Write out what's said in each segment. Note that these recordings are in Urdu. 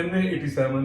NA87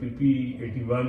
PP81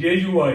JUI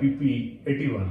PP81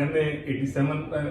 NA87,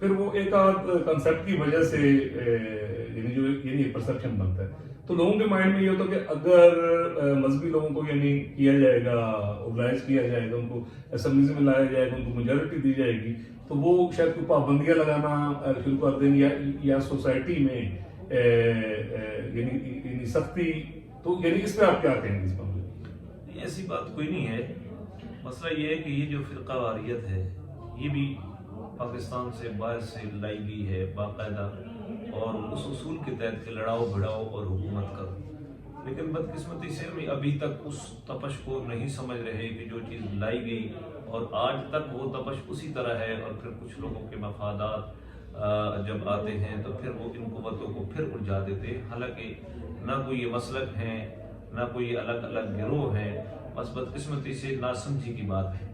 پھر وہ ایک آدھ کنسیپٹ کی وجہ سے یعنی جو یعنی پرسپشن بنتا ہے. تو لوگوں کے مائنڈ میں یہ ہوتا ہے کہ اگر مذہبی لوگوں کو یعنی کیا جائے گا، اوبلائز کیا جائے گا، ان کو اسمبلیز میں لایا جائے گا، ان کو میجورٹی دی جائے گی، تو وہ شاید کوئی پابندیاں لگانا شروع کر دیں گے یا سوسائٹی میں یعنی سختی. تو یعنی اس پہ آپ کیا کہیں گے اس معاملے؟ ایسی بات کوئی نہیں ہے. مسئلہ یہ ہے کہ یہ جو فرقہ واریت ہے یہ بھی پاکستان سے باہر سے لائی گئی ہے باقاعدہ، اور اس اصول کے تحت کہ لڑاؤ بھڑاؤ اور حکومت کرو. لیکن بدقسمتی سے ہم ابھی تک اس تپش کو نہیں سمجھ رہے کہ جو چیز لائی گئی، اور آج تک وہ تپش اسی طرح ہے. اور پھر کچھ لوگوں کے مفادات جب آتے ہیں تو پھر وہ ان قوتوں کو پھر الجھا دیتے ہیں. حالانکہ نہ کوئی یہ مسلک ہیں، نہ کوئی الگ الگ گروہ ہیں، بس بدقسمتی سے ناسمجھی کی بات ہے،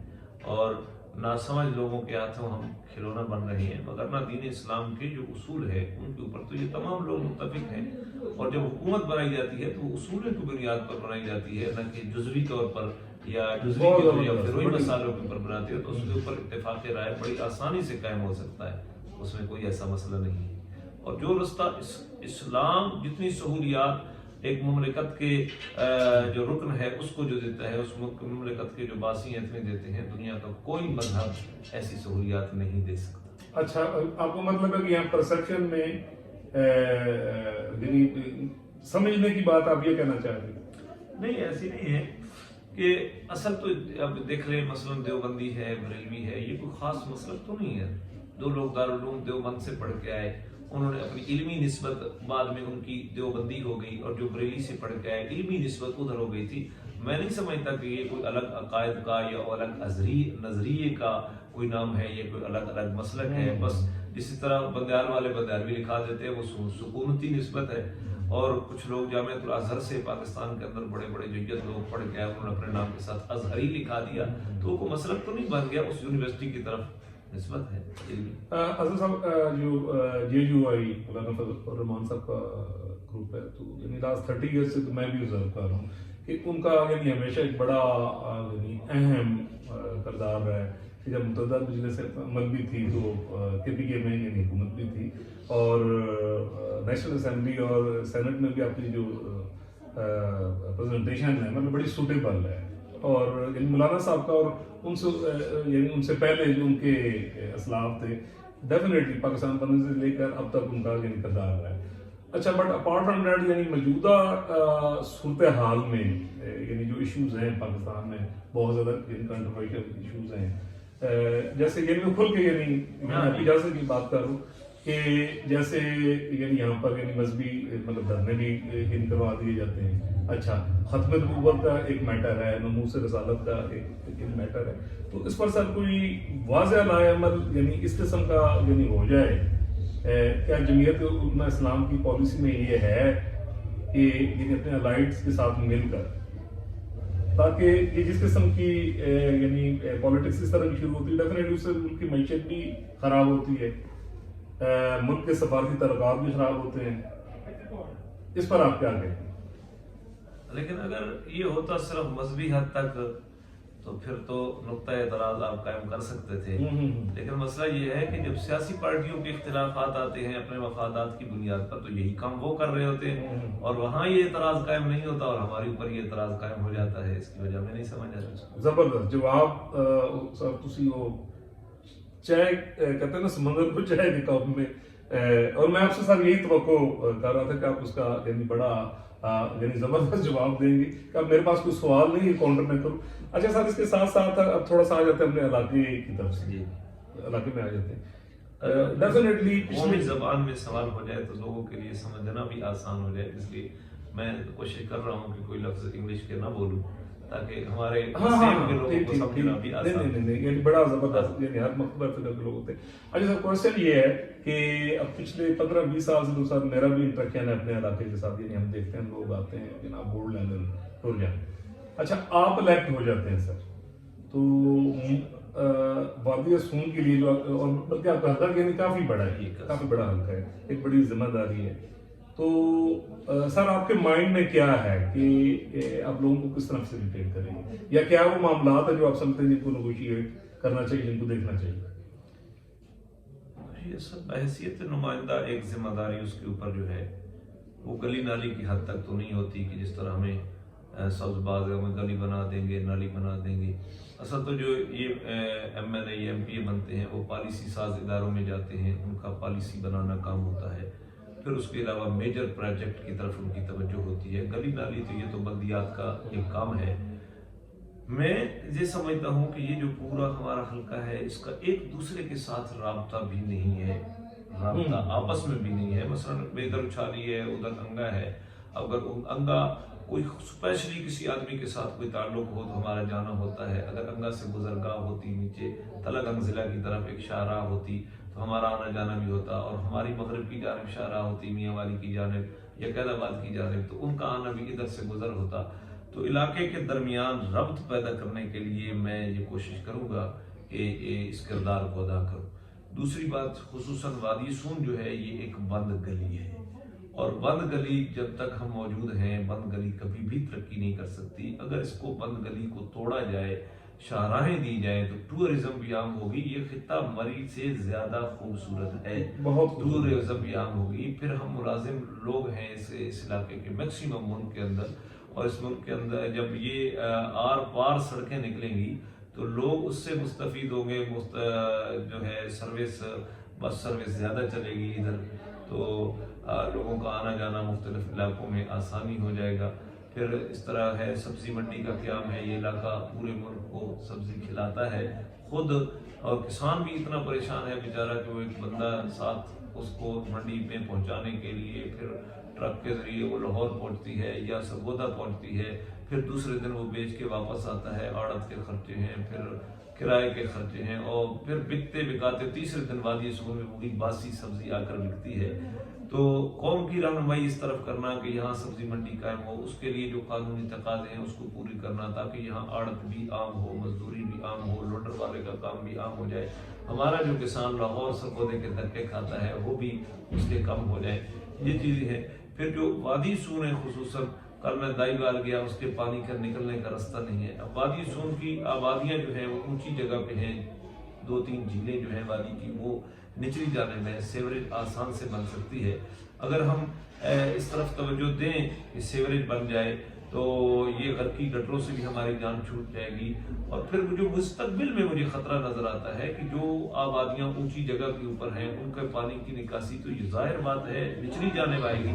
اور ناسمجھ لوگوں کے ہاتھوں ہم کھلونا بن رہے ہیں. مگر نہ دین اسلام کے جو اصول ہے ان کے اوپر تو یہ تمام لوگ متفق ہیں. اور جب حکومت بنائی جاتی ہے تو اصولوں کی بنیاد پر بنائی جاتی ہے، نہ کہ جزوی طور پر یا جزوی یا فروئی مسائلوں کے اوپر بناتی ہے. تو اس کے اوپر اتفاق رائے بڑی آسانی سے قائم ہو سکتا ہے، اس میں کوئی ایسا مسئلہ نہیں ہے. اور جو رستہ اسلام جتنی سہولیات ایک مملکت کے جو رکن ہے اس کو جو دیتا ہے، اس مملکت کے جو باسی ہیں اتنے دیتے ہیں، دنیا کا کوئی مذہب ایسی سہولیات نہیں دے سکتا. اچھا، آپ کو مطلب ہے کہ یہاں پرسپشن میں یعنی سمجھنے کی بات آپ یہ کہنا چاہ رہے ہیں؟ نہیں، ایسی نہیں ہے کہ اصل تو اب دیکھ لیں مثلا دیوبندی ہے، بریلوی ہے، یہ کوئی خاص مسلک تو نہیں ہے. دو لوگ دارالعلوم دیوبند سے پڑھ کے آئے، انہوں نے اپنی علمی نسبت بعد میں ان کی دیوبندی ہو گئی، اور جو بریلی سے پڑھ کے آئے علمی نسبت ادھر ہو گئی تھی. میں نہیں سمجھتا کہ یہ کوئی الگ عقائد کا یا الگ نظریے کا کوئی نام ہے، یہ کوئی الگ الگ مسلک ہے. بس اسی طرح بندیال والے بندیالوی لکھا دیتے ہیں، وہ سکونتی نسبت ہے. اور کچھ لوگ جامعۃ الازہر سے پاکستان کے اندر بڑے بڑے ججت لوگ پڑھ کے آئے، انہوں نے اپنے نام کے ساتھ ازہری لکھا دیا. تو وہ کوئی مسلک تو نہیں بن گیا، اس یونیورسٹی کی طرف نسبت ہے. اظہر صاحب، جو JUI مولانا فضل الرحمان صاحب کا گروپ ہے، تو یعنی لاسٹ 30 ایئر سے تو میں بھی آبزرو کر رہا ہوں کہ ان کا یعنی ہمیشہ ایک بڑا یعنی اہم کردار ہے کہ جب متحدہ مجلس عمل بھی تھی تو KPK میں یعنی حکومت بھی تھی، اور نیشنل اسمبلی اور سینٹ میں بھی آپ کی جو پریزنٹیشن ہے مطلب بڑی سوٹیبل ہے. اور یعنی مولانا صاحب کا اور ان سے یعنی ان سے پہلے جو ان کے اسلاف تھے، ڈیفینیٹلی پاکستان بننے سے لے کر اب تک ان کا یعنی کردار رہا ہے. اچھا، بٹ اپارٹ فرام دیٹ یعنی موجودہ صورتحال میں یعنی جو ایشوز ہیں پاکستان میں بہت زیادہ یعنی کنٹروورشل ایشوز ہیں، جیسے یعنی میں کھل کے یعنی میں اجازت کی بات کروں کہ جیسے یعنی یہاں پر یعنی مذہبی مطلب دھرنے بھی یعنی کروا دیے جاتے ہیں. اچھا، ختم نبوت کا ایک میٹر ہے، ناموس رسالت کا ایک میٹر ہے. تو اس پر سر کوئی واضح لائے عمل یعنی اس قسم کا یعنی ہو جائے؟ کیا جمعیت علماء اسلام کی پالیسی میں یہ ہے کہ یعنی اپنے الائٹس کے ساتھ مل کر، تاکہ یہ جس قسم کی یعنی پالیٹکس اس طرح کی شروع ہوتی ہے، ڈیفینیٹلی اس سے ملک کی معیشت بھی خراب ہوتی ہے، ملک کے سفارتی تعلقات بھی خراب ہوتے ہیں. اس پر آپ کیا کہتے ہیں؟ لیکن اگر یہ ہوتا صرف مذہبی حد تک تو پھر تو نقطہ اعتراض آپ قائم کر سکتے تھے. لیکن مسئلہ یہ ہے کہ جب سیاسی پارٹیوں کے اختلافات آتے ہیں اپنے مفادات کی بنیاد پر، تو یہی کام وہ کر رہے ہوتے ہیں، اور وہاں یہ اعتراض قائم نہیں ہوتا اور ہمارے اوپر یہ اعتراض قائم ہو جاتا ہے. اس کی وجہ میں نہیں سمجھ آتا. زبردست جواب سر. تسی وہ چائے کہتے ہیں نا سمندر کو چائے کے کپ میں، اور میں آپ سے سر یہی توقع کر رہا تھا کہ آپ اس کا یعنی بڑا یعنی زبردست جواب دیں گے. کہ اب میرے پاس کوئی سوال نہیں ہے کاؤنٹر میں کروں. اچھا سر، اس کے ساتھ ساتھ اب تھوڑا سا آ جاتے ہیں اپنے علاقے کی طرف سے. علاقے میں آ جاتے ہیں. ڈیفینیٹلی قومی زبان میں سوال ہو جائے تو لوگوں کے لیے سمجھنا بھی آسان ہو جائے، اس لیے میں کوشش کر رہا ہوں کہ کوئی لفظ انگلش کے نہ بولوں تاکہ ہمارے سیم کے لوگوں کو سمجھنا بھی آسان. نہیں یعنی بڑا زبردست یعنی ہر مختلف فکر کے لوگ ہوتے ہیں. اچھا سر، کوشچن یہ ہے کہ اب پچھلے 15-20 سال سے تو سر میرا بھی انٹریکشن ہے اپنے علاقے کے ساتھ. یعنی ہم دیکھتے ہیں لوگ آتے ہیں جناب بورڈ لیول ٹور جائیں. اچھا، آپ الیکٹ ہو جاتے ہیں سر، تو وادی سون کے لیے جو اور بلکہ آپ کا حلقہ یعنی کافی بڑا ہے، کافی بڑا حلقہ ہے، ایک بڑی ذمہ داری ہے. تو سر آپ کے مائنڈ میں کیا ہے کہ آپ لوگوں کو کس طرح فیسیلیٹیٹ کریں گے، یا کیا وہ معاملات ہیں جو آپ سمجھتے ہیں جن کو نیگوشیٹ کرنا چاہیے، جن کو دیکھنا چاہیے؟ یہ سب بحیثیت نمائندہ ایک ذمہ داری اس کے اوپر جو ہے وہ گلی نالی کی حد تک تو نہیں ہوتی کہ جس طرح ہمیں سبز باغ میں گلی بنا دیں گے، نالی بنا دیں گے. اصل تو جو یہ M L A M P A بنتے ہیں وہ پالیسی ساز اداروں میں جاتے ہیں، ان کا پالیسی بنانا کام ہوتا ہے. پھر اس کے علاوہ میجر پروجیکٹ کی طرف ان کی توجہ ہوتی ہے. گلی نالی تو یہ تو بلدیات کا ایک کام ہے. میں یہ سمجھتا ہوں کہ یہ جو پورا ہمارا حلقہ ہے اس کا ایک دوسرے کے ساتھ رابطہ بھی نہیں ہے، رابطہ آپس میں بھی نہیں ہے. مثلا ادھر اچھالی ہے، ادھر انگا ہے. اگر انگا کوئی اسپیشلی کسی آدمی کے ساتھ کوئی تعلق ہو تو ہمارا جانا ہوتا ہے. اگر انگا سے گزرگاہ ہوتی نیچے تلگنگ ضلع کی طرف ایک شاہراہ ہوتی تو ہمارا آنا جانا بھی ہوتا، اور ہماری مغرب کی جانب شاہراہ ہوتی میاں والی کی جانب یا قید آباد کی جانب تو ان کا آنا بھی ادھر سے گزر ہوتا. تو علاقے کے درمیان ربط پیدا کرنے کے لیے میں یہ کوشش کروں گا کہ اس کردار کو ادا کروں. دوسری بات خصوصاً وادی سون جو ہے یہ ایک بند گلی ہے، اور بند گلی جب تک ہم موجود ہیں بند گلی کبھی بھی ترقی نہیں کر سکتی. اگر اس کو بند گلی کو توڑا جائے، شاہراہیں دی جائیں تو ٹورزم بھی عام ہوگی. یہ خطہ مری سے زیادہ خوبصورت ہے، بہت ٹورزم بھی عام ہوگی. پھر ہم ملازم لوگ ہیں اس علاقے کے میکسیمم ملک کے اندر، اور اس ملک کے اندر جب یہ آر پار سڑکیں نکلیں گی تو لوگ اس سے مستفید ہوں گے. جو ہے سروس، بس سروس زیادہ چلے گی ادھر، تو لوگوں کا آنا جانا مختلف علاقوں میں آسانی ہو جائے گا. پھر اس طرح ہے سبزی منڈی کا قیام ہے. یہ علاقہ پورے ملک کو سبزی کھلاتا ہے خود، اور کسان بھی اتنا پریشان ہے بیچارہ کہ وہ ایک بندہ ساتھ اس کو منڈی میں پہنچانے کے لیے پھر ٹرک کے ذریعے وہ لاہور پہنچتی ہے یا سرگودا پہنچتی ہے، پھر دوسرے دن وہ بیچ کے واپس آتا ہے. آڑت کے خرچے ہیں، پھر کرائے کے خرچے ہیں، اور پھر بکتے بکاتے تیسرے دن وادی سون میں وہی باسی سبزی آ کر بکتی ہے. تو قوم کی رہنمائی اس طرف کرنا کہ یہاں سبزی منڈی قائم ہو، اس کے لیے جو قانونی تقاضے ہیں اس کو پوری کرنا تاکہ یہاں آڑت بھی عام ہو، مزدوری بھی عام ہو، لوڈر والے کا کام بھی عام ہو جائے. ہمارا جو کسان لاہور سرگودے کے دھکے کھاتا ہے وہ بھی اس کے کم ہو جائے. یہ چیزیں ہیں. پھر جو وادی سون ہے خصوصاً، کل میں دائی بال گیا، اس کے پانی کا نکلنے کا رستہ نہیں ہے. اب وادی سون کی آبادیاں جو ہیں وہ اونچی جگہ پہ ہیں. 2-3 جھیلیں جو ہیں وادی کی وہ نچلی جانب میں، سیوریج آسان سے بن سکتی ہے. اگر ہم اس طرف توجہ دیں کہ سیوریج بن جائے تو یہ غرقی گٹروں سے بھی ہماری جان چھوٹ جائے گی. اور پھر جو مستقبل میں مجھے خطرہ نظر آتا ہے کہ جو آبادیاں اونچی جگہ کے اوپر ہیں ان کے پانی کی نکاسی تو یہ ظاہر بات ہے نچلی جانب آئے گی.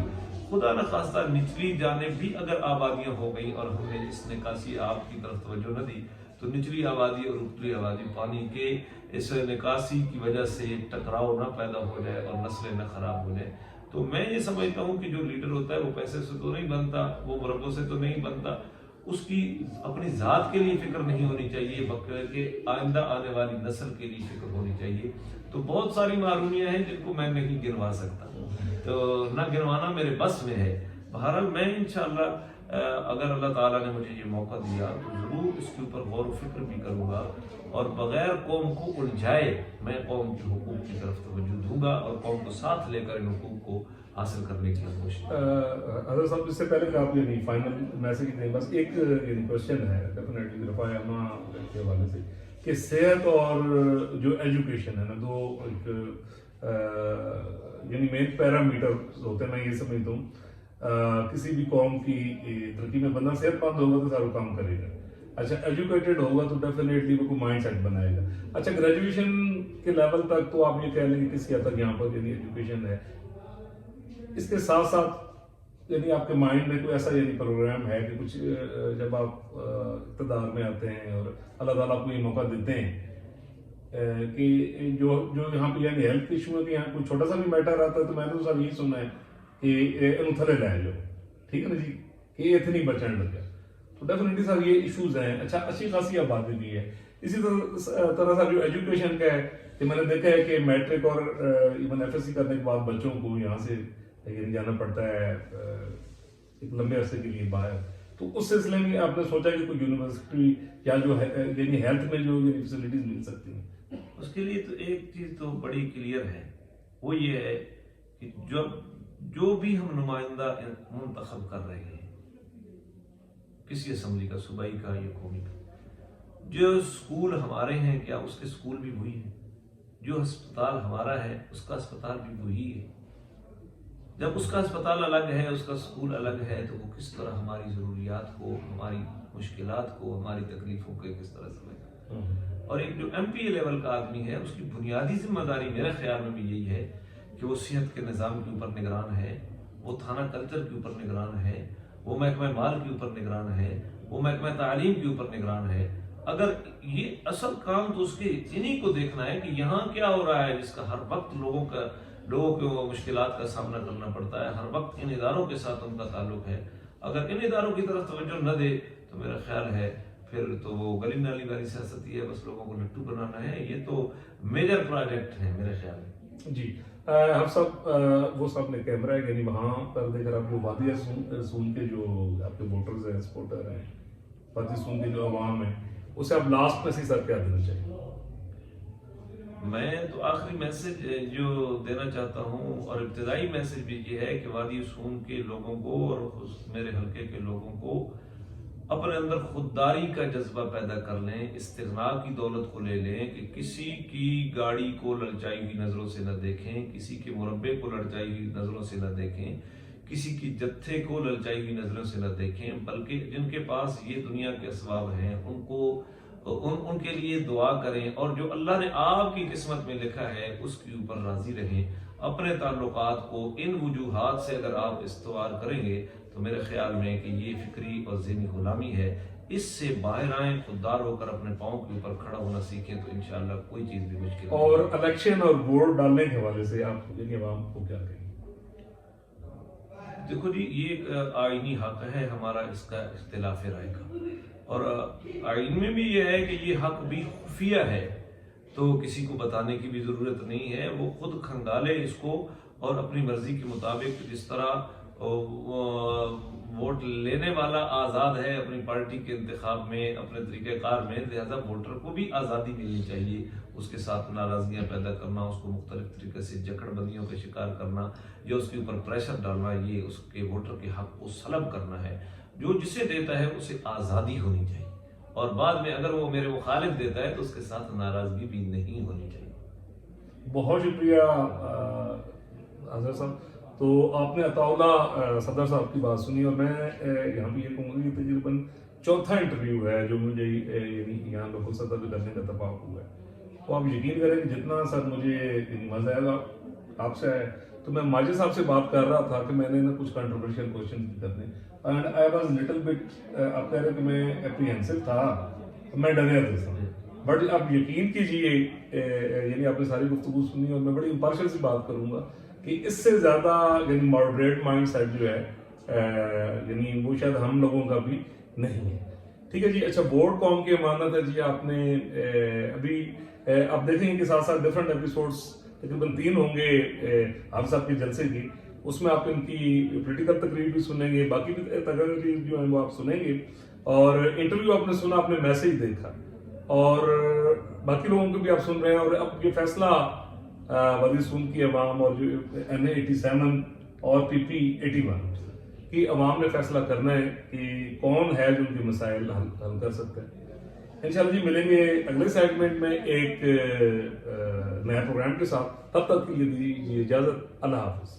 خدا نخواستہ نچلی جانب بھی اگر آبادیاں ہو گئیں اور ہم نے اس نکاسی آپ کی طرف توجہ نہ دی تو نچلی آبادی اور اوپری آبادی پانی کے اس نکاسی کی وجہ سے ٹکراؤ نہ پیدا ہو جائے اور نسلیں نہ خراب ہو جائیں. تو میں یہ سمجھتا ہوں کہ جو لیڈر ہوتا ہے وہ پیسے سے تو نہیں بنتا، وہ مربوں سے تو نہیں بنتا. اس کی اپنی ذات کے لیے فکر نہیں ہونی چاہیے بلکہ آئندہ آنے والی نسل کے لیے فکر ہونی چاہیے. تو بہت ساری معلومیاں ہیں جن کو میں نہیں گنوا سکتا، تو نہ گنوانا میرے بس میں ہے. بہرحال میں انشاءاللہ اگر اللہ تعالیٰ نے مجھے یہ موقع دیا تو ضرور اس کے اوپر غور و فکر بھی کروں گا، اور بغیر قوم کو الجھائے میں قوم کے حقوق کی طرف توجہ دوں گا اور قوم کو ساتھ لے کر ان حقوق کو حاصل کرنے کی کوشش. حضرت صاحب اس سے پہلے کہ آپ یہ فائنل میسج دیں، بس ایک کوشچن ہے ڈیفینیٹلی رفاع اما کے حوالے سے کہ صحت اور جو ایجوکیشن ہے نا، دو یعنی مین پیرامیٹر ہوتے ہیں. میں یہ سمجھتا ہوں کسی بھی قوم کی ترقی میں بندہ صحت مند ہوگا تو سارا کام کرے گا. اچھا ایجوکیٹڈ ہوگا تو ڈیفینیٹلی وہ کوئی مائنڈ سیٹ بنائے گا. اچھا گریجویشن کے لیول تک تو آپ یہ کہہ لیں کہ کسی حد تک یہاں پر یعنی ایجوکیشن ہے. اس کے ساتھ ساتھ یعنی آپ کے مائنڈ میں کوئی ایسا یعنی پروگرام ہے کہ کچھ جب آپ اقتدار میں آتے ہیں اور اللہ تعالیٰ کو یہ موقع دیتے ہیں کہ جو یہاں پہ یعنی ہیلتھ ایشو ہے کہ یہاں کوئی چھوٹا سا بھی میٹر آتا ہے تو میں نے تو صاحب یہی سنا ہے کہ تھلے لے جاؤ، ٹھیک ہے نا جی، کہ یہ اتنی بچن لگ گیا. تو ڈیفینیٹلی صاحب یہ ایشوز ہیں. اچھا اچھی خاصی آبادی بھی ہے. اسی طرح صاحب جو ایجوکیشن کا ہے کہ میں نے دیکھا ہے کہ میٹرک اور ایون ایف ایس سی کرنے کے بعد بچوں کو یہاں سے یعنی جانا پڑتا ہے ایک لمبے عرصے کے لیے باہر. تو اس سلسلے میں آپ نے سوچا کہ کوئی یونیورسٹی یا جو ہے یعنی ہیلتھ میں جو یعنی فیسلٹیز مل سکتی ہیں؟ اس کے لیے تو ایک چیز تو بڑی کلیئر ہے، وہ یہ ہے کہ جو بھی ہم نمائندہ منتخب کر رہے ہیں کسی اسمبلی کا، صوبائی کا یا قومی کا، جو اسکول ہمارے ہیں کیا اس کے اسکول بھی وہی ہیں؟ جو ہسپتال ہمارا ہے اس کا ہسپتال بھی وہی ہے. جب اس کا ہسپتال الگ ہے، اس کا اسکول الگ ہے، تو وہ کس طرح ہماری ضروریات کو، ہماری مشکلات کو، ہماری تکلیفوں کو کس طرح سمجھے. اور ایک جو ایم پی اے لیول کا آدمی ہے اس کی بنیادی ذمہ داری میرے خیال میں بھی یہی ہے کہ وہ صحت کے نظام کے اوپر نگران ہے، وہ تھانہ کلچر کے اوپر نگران ہے، وہ محکمہ مال کے اوپر نگران ہے، وہ محکمہ تعلیم کے اوپر نگران ہے. اگر یہ اصل کام تو اس کے انہی کو دیکھنا ہے کہ یہاں کیا ہو رہا ہے، جس کا ہر وقت لوگوں کو مشکلات کا سامنا کرنا پڑتا ہے، ہر وقت ان اداروں کے ساتھ ان کا تعلق ہے. اگر ان اداروں کی طرف توجہ نہ دے تو میرا خیال ہے پھر تو وہ گلی نالی والی سیاست ہی ہے، بس لوگوں کو لٹو بنانا ہے. یہ تو میجر پروجیکٹ ہے میرے خیال میں. جی ہم سب وہ سب نے کیمرہ ہے، یعنی وہاں پر دیکھ کر آپ جو وادی سون کے جو آپ کے ووٹرز ہیں، سپورٹر ہیں، وادی سون کے جو عوام ہیں، اسے آپ لاسٹ میں سر کیا دینا چاہیے؟ میں تو آخری میسج جو دینا چاہتا ہوں، اور ابتدائی میسج بھی یہ ہے کہ وادی سون کے لوگوں کو اور میرے حلقے کے لوگوں کو اپنے اندر خودداری کا جذبہ پیدا کر لیں، استغنا کی دولت کو لے لیں، کہ کسی کی گاڑی کو للچائی ہوئی نظروں سے نہ دیکھیں، کسی کے مربے کو للچائی ہوئی نظروں سے نہ دیکھیں، کسی کی جتھے کو للچائی ہوئی نظروں سے نہ دیکھیں، بلکہ جن کے پاس یہ دنیا کے اسباب ہیں ان کے لیے دعا کریں، اور جو اللہ نے آپ کی قسمت میں لکھا ہے اس کے اوپر راضی رہیں. اپنے تعلقات کو ان وجوہات سے اگر آپ استوار کریں گے تو میرے خیال میں کہ یہ فکری اور ذہنی غلامی ہے، اس سے باہر آئیں، خوددار ہو کر اپنے پاؤں کے اوپر کھڑا ہونا سیکھیں، تو انشاءاللہ کوئی چیز بھی مشکل نہیں. اور الیکشن اور ووٹ ڈالنے کے حوالے سے آپ عوام کو کیا کہیں؟ دیکھو جی، یہ ایک آئینی حق ہے ہمارا اس کا اختلاف رائے کا، اور آئین میں بھی یہ ہے کہ یہ حق بھی خفیہ ہے، تو کسی کو بتانے کی بھی ضرورت نہیں ہے. وہ خود کھنگالے اس کو، اور اپنی مرضی کے مطابق جس طرح ووٹ لینے والا آزاد ہے اپنی پارٹی کے انتخاب میں، اپنے طریقہ کار میں، لہذا ووٹر کو بھی آزادی ملنی چاہیے. اس کے ساتھ ناراضگیاں پیدا کرنا، اس کو مختلف طریقے سے جکڑ بندیوں کا شکار کرنا یا اس کے اوپر پریشر ڈالنا، یہ اس کے ووٹر کے حق کو سلب کرنا ہے. جو جسے دیتا ہے اسے آزادی ہونی چاہیے، اور بعد میں اگر وہ میرے مخالف دیتا ہے تو اس کے ساتھ ناراضگی بھی نہیں ہونی چاہیے. بہت شکریہ حضرت صاحب. تو آپ نے عطا اللہ صدر صاحب کی بات سنی، اور میں یہاں پہ یہ کہوں گا کہ تقریباً چوتھا انٹرویو ہے جو مجھے یعنی یہاں لوکل صدر پہ کرنے کا اتفاق ہوا ہے. تو آپ یقین کریں کہ جتنا سر مجھے مزہ آئے گا آپ سے ہے، تو میں ماجد صاحب سے بات کر رہا تھا کہ میں نے نا کچھ کنٹروورشل کوشچن کرنے، and I was little bit, آپ کہہ رہے کہ میں اپریہنسو تھا، میں ڈریا تھا. بٹ آپ یقین کیجئے، یعنی آپ نے ساری گفتگو سنی، اور میں بڑی امپارشل سی بات کروں گا کہ اس سے زیادہ یعنی ماڈریٹ مائنڈ سیٹ جو ہے یعنی وہ شاید ہم لوگوں کا بھی نہیں ہے. ٹھیک ہے جی. اچھا، ووٹ قوم کی امانت ہے جی. آپ نے ابھی آپ دیکھیں گے کہ ساتھ ساتھ ڈفرنٹ ایپیسوڈس تقریباً 3 ہوں گے آپ صاحب کے جلسے کی. اس میں آپ ان کی پولیٹیکل تقریر بھی سنیں گے، باقی بھی تقریر جو ہیں وہ آپ سنیں گے، اور انٹرویو آپ نے سنا، آپ نے میسیج دیکھا، اور باقی لوگوں کو بھی آپ سن رہے ہیں. اور اب یہ فیصلہ وادی سون کی عوام اور جو این اے 87 اور پی پی 81 کی عوام نے فیصلہ کرنا ہے کہ کون ہے جو ان کے مسائل حل کر سکتا ہے. انشاءاللہ جی ملیں گے اگلے سیگمنٹ میں ایک نئے پروگرام کے ساتھ. تب تک کے لیے دیجیے اجازت. اللہ حافظ.